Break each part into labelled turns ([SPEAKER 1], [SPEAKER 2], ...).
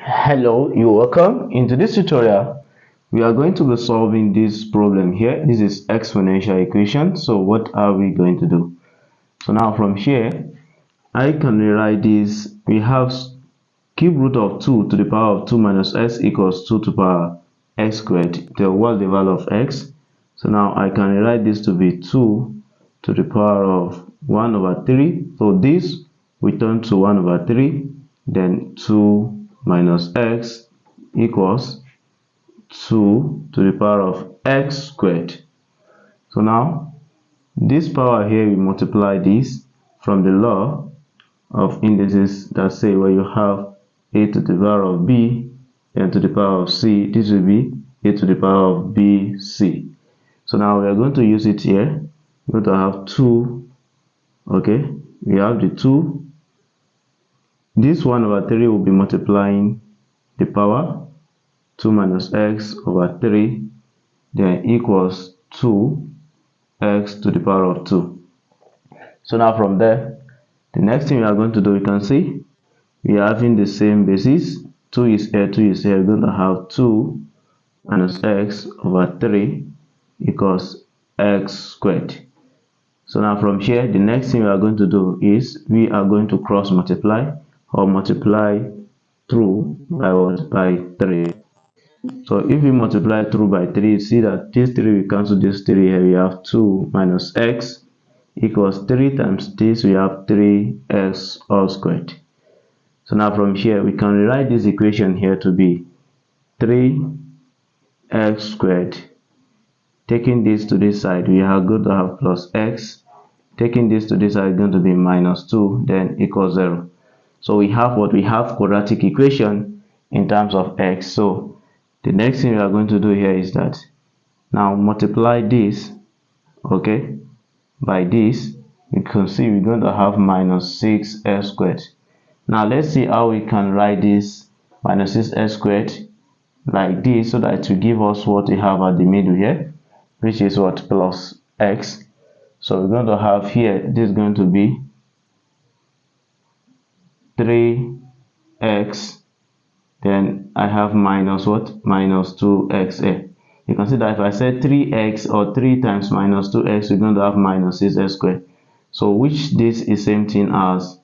[SPEAKER 1] Hello, you're welcome. In today's tutorial, we are going to be solving this problem here. This is exponential equation. So what are we going to do? So now from here, I can rewrite this. We have cube root of 2 to the power of 2 minus x equals 2 to the power x squared. What's the value of x? So now I can rewrite this to be 2 to the power of 1 over 3. So this we turn to 1 over 3. Then 2 minus x equals 2 to the power of x squared. So now this power here, we multiply this from the law of indices that say when you have a to the power of b and to the power of c, this will be a to the power of bc. So now we are going to use it here. We're going to have 2. Okay, we have the 2. This 1 over 3 will be multiplying the power 2 minus x over 3, then equals 2x to the power of 2. So now from there, the next thing we are going to do, you can see we are having the same basis. 2 is here, 2 is here. We're going to have 2 minus x over 3 equals x squared. So now from here, the next thing we are going to do is we are going to cross multiply or multiply through by what? By 3. So if we multiply through by 3, you see that this 3 will cancel this 3 here. We have 2 minus x equals 3 times this, we have 3x all squared. So now from here, we can rewrite this equation here to be 3x squared. Taking this to this side, we are going to have plus x. Taking this to this side is going to be minus 2, then equals 0. So we have what? We have quadratic equation in terms of x. So the next thing we are going to do here is that now multiply this, okay, by this. You can see we're going to have minus 6x squared. Now let's see how we can write this minus 6x squared like this so that it will give us what we have at the middle here, which is what? Plus x. So we're going to have here, this is going to be 3x, then I have minus what? Minus 2x here. You can see that if I say 3x or 3 times minus 2x, we're going to have minus 6x squared. So which this is same thing as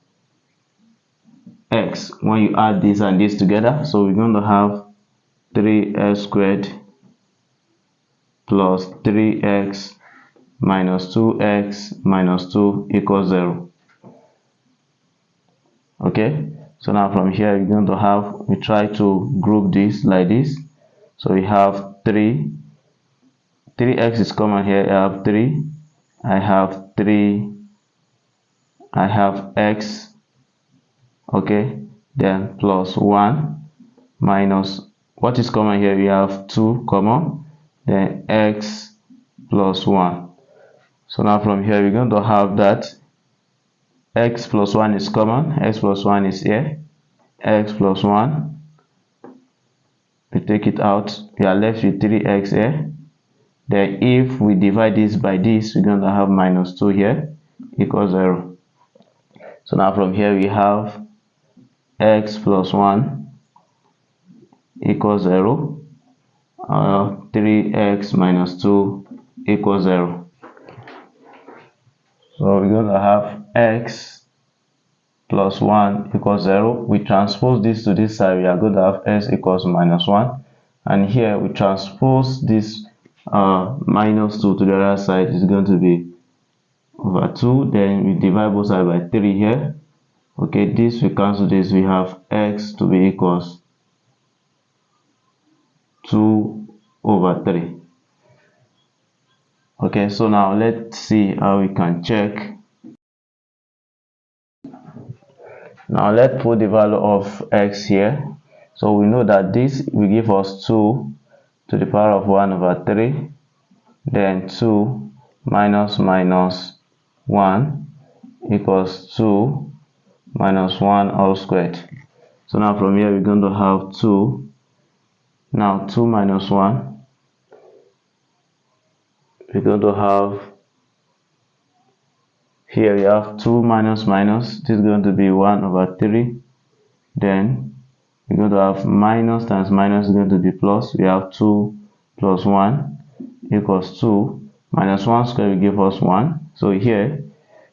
[SPEAKER 1] x when you add this and this together. So we're going to have 3x squared plus 3x minus 2x minus 2 equals 0. Okay, so now from here we're going to have, we try to group this like this. So we have 3x is common here. I have 3, I have 3, I have x, okay, then plus 1 minus what is common here, we have 2 common, then x plus 1. So now from here we're going to have that x plus 1 is common, x plus 1 is here, x plus 1, we take it out, we are left with 3x here. Then if we divide this by this, we're going to have minus 2 here equals 0. So now from here we have x plus 1 equals 0, 3x minus 2 equals 0. So we're going to have x plus 1 equals 0. We transpose this to this side, we are going to have x equals minus 1. And here we transpose this minus 2 to the other side, is going to be over 2. Then we divide both sides by 3 here. Okay, this we cancel this, we have x to be equals 2 over 3. Okay, so now let's see how we can check. Now let's put the value of x here. So we know that this will give us 2 to the power of 1 over 3, then 2 minus 1 equals 2 minus 1 all squared. So now from here we're going to have 2. Now 2 minus 1, we're going to have here we have 2 minus minus, this is going to be 1 over 3, then we're going to have minus times minus is going to be plus. We have 2 plus 1 equals 2. Minus 1 squared will give us 1. So here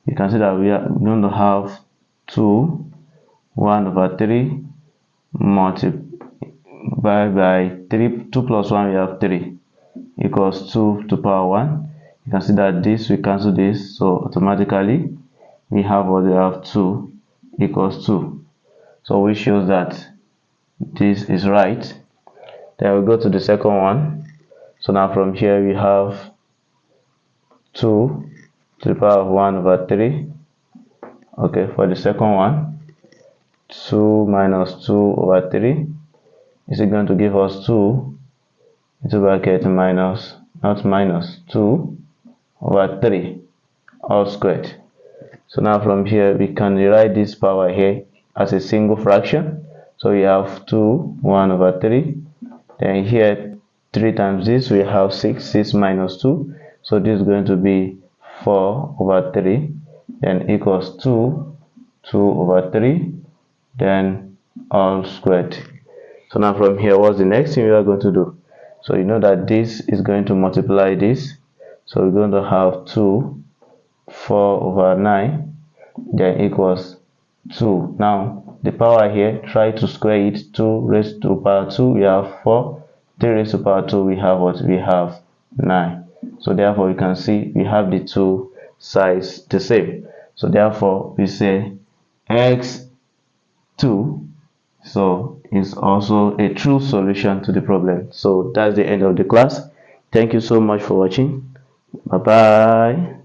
[SPEAKER 1] you can see that we are going to have 2 1 over 3 multiplied by 3. 2 plus 1 we have 3 equals 2 to power 1. You can see that this we cancel this, so automatically we have what we have 2 equals 2. So which shows that this is right. Then we go to the second one. So now from here we have 2 to the power of 1 over 3. Okay, for the second one, 2 minus 2 over 3 is it going to give us 2 into bracket minus, not minus, 2 over 3 all squared. So now from here we can rewrite this power here as a single fraction. So we have 2 1 over 3. Then here 3 times this we have 6. 6 minus 2. So this is going to be 4 over 3. Then equals 2 over 3. Then all squared. So now from here, what's the next thing we are going to do? So you know that this is going to multiply this. So we're going to have 2 4 over 9 then equals 2. Now the power here, try to square it. 2 raised to power 2 we have 4. 3 raised to power 2 we have what? We have 9. So therefore you can see we have the two sides the same. So therefore we say x2 so is also a true solution to the problem. So that's the end of the class. Thank you so much for watching. Bye bye.